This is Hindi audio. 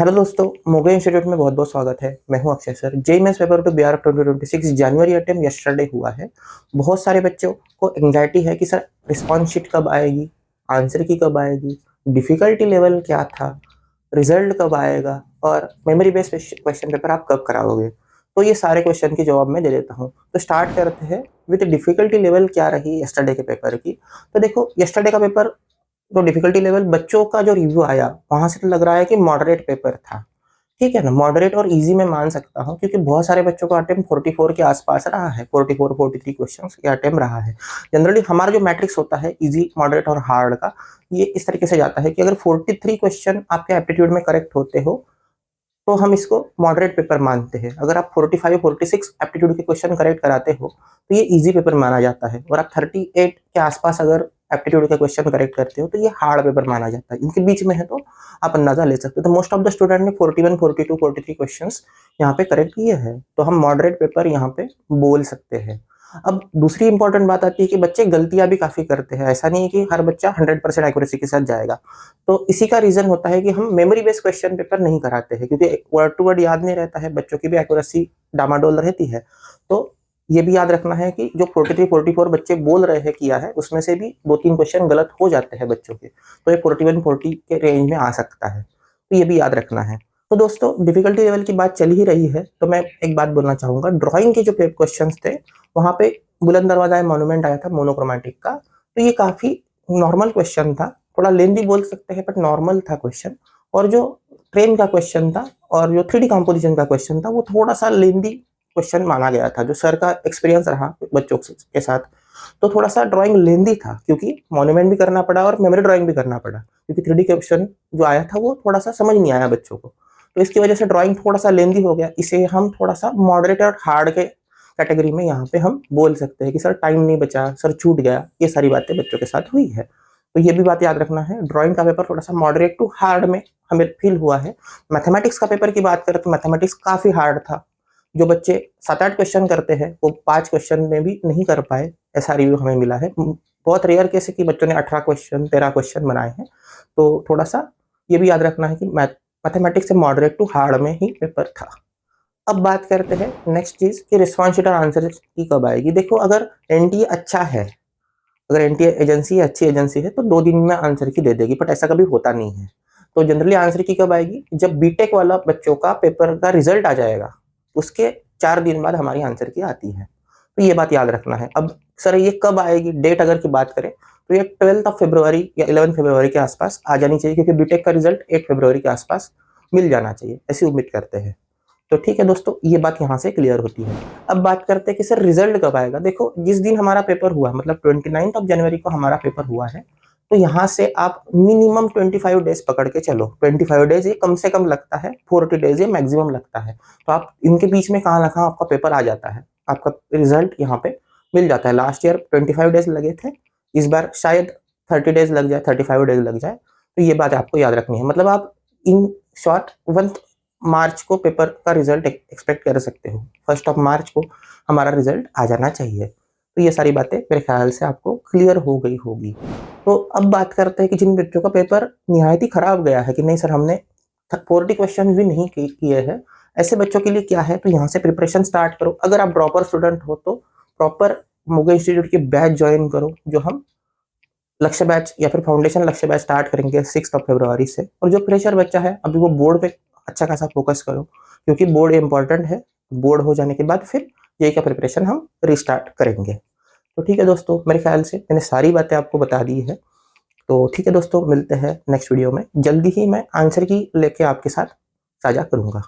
हेलो दोस्तों, मोगे इंस्टीट्यूट में बहुत बहुत स्वागत है। मैं हूं Akshay sir. JEE Mains paper two B Arch 2026 January attempt yesterday हुआ है। बहुत सारे बच्चों को एंग्जाइटी है कि सर रिस्पॉन्स शीट कब आएगी, आंसर की कब आएगी, डिफिकल्टी लेवल क्या था, रिजल्ट कब आएगा और मेमोरी बेस्ड क्वेश्चन पेपर आप कब कराओगे। तो ये सारे क्वेश्चन की जवाब मैं दे देता हूँ। तो स्टार्ट करते हैं विद डिफिकल्टी लेवल क्या रही यस्टरडे के पेपर की। तो देखो, यस्टरडे का पेपर तो डिफिकल्टी लेवल बच्चों का जो रिव्यू आया वहां से तो लग रहा है कि मॉडरेट पेपर था। ठीक है ना, मॉडरेट और इजी में मान सकता हूँ क्योंकि बहुत सारे बच्चों का अटेम्प्ट 44 के आसपास रहा है। 44 43 क्वेश्चंस का अटेम्प्ट रहा है। जनरली हमारा जो मैट्रिक्स होता है इजी, मॉडरेट और हार्ड का, ये इस तरीके से जाता है कि अगर 43 क्वेश्चन आपके एप्टीट्यूड में करेक्ट होते हो तो हम इसको मॉडरेट पेपर मानते हैं। अगर आप 45 46 एप्टीट्यूड के क्वेश्चन करेक्ट कराते हो तो ये इजी पेपर माना जाता है। और आप 38 के आसपास अगर एप्टीट्यूड के क्वेश्चन करेक्ट करते हो तो ये हार्ड पेपर माना जाता है। इनके बीच में है तो आप अंदाजा ले सकते हो। तो मोस्ट ऑफ द स्टूडेंट ने 41 42 43 क्वेश्चंस यहाँ पे करेक्ट किए हैं, तो हम मॉडरेट पेपर यहाँ पे बोल सकते हैं। अब दूसरी इंपॉर्टेंट बात आती है कि बच्चे गलतियां भी काफी करते हैं। ऐसा नहीं है कि हर बच्चा 100% एक्यूरेसी के साथ जाएगा। तो इसी का रीजन होता है कि हम मेमोरी बेस्ड क्वेश्चन पेपर नहीं कराते हैं क्योंकि वर्ड टू वर्ड याद नहीं रहता है, बच्चों की भी एक्यूरेसी डामाडोल रहती है। तो ये भी याद रखना है कि जो 43 44 बच्चे बोल रहे हैं किया है उसमें से भी 2-3 क्वेश्चन गलत हो जाते हैं बच्चों के, तो ये 41 40 के रेंज में आ सकता है। तो ये भी याद रखना है। तो दोस्तों, डिफिकल्टी लेवल की बात चल ही रही है तो मैं एक बात बोलना चाहूंगा। ड्राइंग के जो क्वेश्चन थे वहां पे बुलंद दरवाजा मॉन्यूमेंट आया था मोनोक्रोमेटिक का, तो ये काफी नॉर्मल क्वेश्चन था। थोड़ा लेंदी बोल सकते हैं बट नॉर्मल था क्वेश्चन। और जो ट्रेन का क्वेश्चन था और जो 3D कंपोजिशन का क्वेश्चन था वो थोड़ा सा लेंदी क्वेश्चन माना गया था। जो सर का एक्सपीरियंस रहा बच्चों के साथ, तो थोड़ा सा ड्राइंग लेंदी था क्योंकि मॉन्यूमेंट भी करना पड़ा और मेमोरी ड्राइंग भी करना पड़ा क्योंकि 3D क्वेश्चन जो आया था वो थोड़ा सा समझ नहीं आया बच्चों को। तो इसकी वजह से ड्राइंग थोड़ा सा लेंदी हो गया। इसे हम थोड़ा सा मॉडरेट और हार्ड के कैटेगरी में यहाँ पे हम बोल सकते हैं कि सर टाइम नहीं बचा, सर छूट गया। ये सारी बातें बच्चों के साथ हुई है। तो ये भी बात याद रखना है। ड्राइंग का पेपर थोड़ा सा मॉडरेट टू हार्ड में हमें फील हुआ है। मैथमेटिक्स का पेपर की बात करें तो मैथमेटिक्स काफी हार्ड था। जो बच्चे 7-8 क्वेश्चन करते हैं वो 5 क्वेश्चन में भी नहीं कर पाए, ऐसा रिव्यू हमें मिला है। बहुत रेयर केस है कि बच्चों ने 18 क्वेश्चन 13 क्वेश्चन बनाए हैं। तो थोड़ा सा ये भी याद रखना है कि मैथमेटिक्स से मॉडरेट टू हार्ड में ही पेपर था। अब बात करते हैं नेक्स्ट चीज कि रिस्पॉन्स शीट और आंसर की कब आएगी। देखो, अगर एनटीए अच्छा है, अगर एनटीए एजेंसी अच्छी एजेंसी है तो 2 दिन में आंसर की दे देगी, बट ऐसा कभी होता नहीं है। तो जनरली आंसर की कब आएगी, जब बीटेक वाला बच्चों का पेपर का रिजल्ट आ जाएगा उसके 4 दिन बाद हमारी आंसर की आती है। तो ये बात याद रखना है। अब सर ये कब आएगी, डेट अगर की बात करें तो ये 12 फरवरी या 11 फरवरी के आसपास आ जानी चाहिए क्योंकि बीटेक का रिजल्ट 8 फरवरी के आसपास मिल जाना चाहिए, ऐसी उम्मीद करते हैं। तो ठीक है दोस्तों, ये बात यहाँ से क्लियर होती है। अब बात करते हैं कि सर रिजल्ट कब आएगा। देखो, जिस दिन हमारा पेपर हुआ मतलब 29 जनवरी को हमारा पेपर हुआ है, तो यहाँ से आप मिनिमम 25 डेज पकड़ के चलो। 25 डेज ये कम से कम लगता है, 40 डेज ये मैक्सिमम लगता है। तो आप इनके बीच में कहाँ ना कहाँ आपका पेपर आ जाता है, आपका रिजल्ट यहाँ पे मिल जाता है। लास्ट ईयर 25 डेज लगे थे, इस बार शायद 30 डेज लग जाए, 35 डेज लग जाए। तो ये बात आपको याद रखनी है। मतलब आप इन शॉर्ट 1 मार्च को पेपर का रिजल्ट एक्सपेक्ट कर सकते हो। 1 मार्च को हमारा रिजल्ट आ जाना चाहिए। तो ये सारी बातें मेरे ख्याल से आपको क्लियर हो गई होगी। तो अब बात करते हैं कि जिन बच्चों का पेपर निहायत ही खराब गया है कि नहीं सर हमने 40 क्वेश्चन भी नहीं किए हैं, ऐसे बच्चों के लिए क्या है, तो यहाँ से प्रिपरेशन स्टार्ट करो। अगर आप ड्रॉपर स्टूडेंट हो तो प्रॉपर मोगे इंस्टीट्यूट के बैच ज्वाइन करो, जो हम लक्ष्य बैच या फिर फाउंडेशन लक्ष्य बैच स्टार्ट करेंगे 6 फरवरी से। और जो फ्रेशर बच्चा है अभी वो बोर्ड पे अच्छा खासा फोकस करो क्योंकि बोर्ड इंपॉर्टेंट है। बोर्ड हो जाने के बाद फिर जेईई का प्रिपरेशन हम रिस्टार्ट करेंगे। तो ठीक है दोस्तों, मेरे ख्याल से मैंने सारी बातें आपको बता दी है। तो ठीक है दोस्तों, मिलते हैं नेक्स्ट वीडियो में। जल्दी ही मैं आंसर की लेके आपके साथ साझा करूंगा।